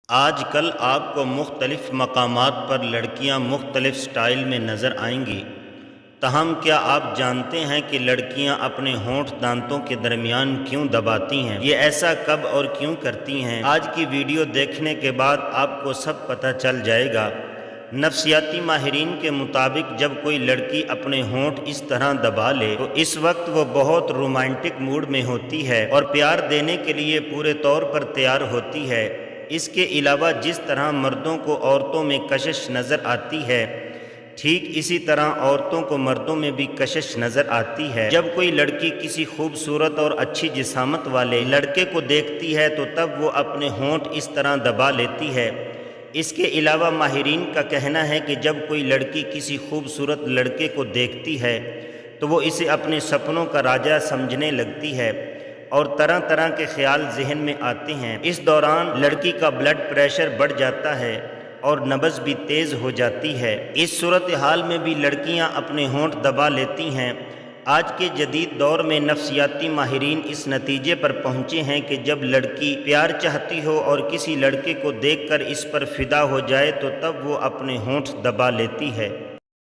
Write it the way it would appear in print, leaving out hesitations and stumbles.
آج کل آپ کو مختلف مقامات پر لڑکیاں مختلف سٹائل میں نظر آئیں گی، تاہم کیا آپ جانتے ہیں کہ لڑکیاں اپنے ہونٹ دانتوں کے درمیان کیوں دباتی ہیں؟ یہ ایسا کب اور کیوں کرتی ہیں؟ آج کی ویڈیو دیکھنے کے بعد آپ کو سب پتہ چل جائے گا۔ نفسیاتی ماہرین کے مطابق جب کوئی لڑکی اپنے ہونٹ اس طرح دبا لے تو اس وقت وہ بہت رومانٹک موڈ میں ہوتی ہے اور پیار دینے کے لیے پورے طور پر تیار ہوتی ہے۔ اس کے علاوہ جس طرح مردوں کو عورتوں میں کشش نظر آتی ہے، ٹھیک اسی طرح عورتوں کو مردوں میں بھی کشش نظر آتی ہے۔ جب کوئی لڑکی کسی خوبصورت اور اچھی جسامت والے لڑکے کو دیکھتی ہے تو تب وہ اپنے ہونٹ اس طرح دبا لیتی ہے۔ اس کے علاوہ ماہرین کا کہنا ہے کہ جب کوئی لڑکی کسی خوبصورت لڑکے کو دیکھتی ہے تو وہ اسے اپنے سپنوں کا راجا سمجھنے لگتی ہے اور طرح طرح کے خیال ذہن میں آتے ہیں۔ اس دوران لڑکی کا بلڈ پریشر بڑھ جاتا ہے اور نبض بھی تیز ہو جاتی ہے۔ اس صورتحال میں بھی لڑکیاں اپنے ہونٹ دبا لیتی ہیں۔ آج کے جدید دور میں نفسیاتی ماہرین اس نتیجے پر پہنچے ہیں کہ جب لڑکی پیار چاہتی ہو اور کسی لڑکے کو دیکھ کر اس پر فدا ہو جائے تو تب وہ اپنے ہونٹ دبا لیتی ہے۔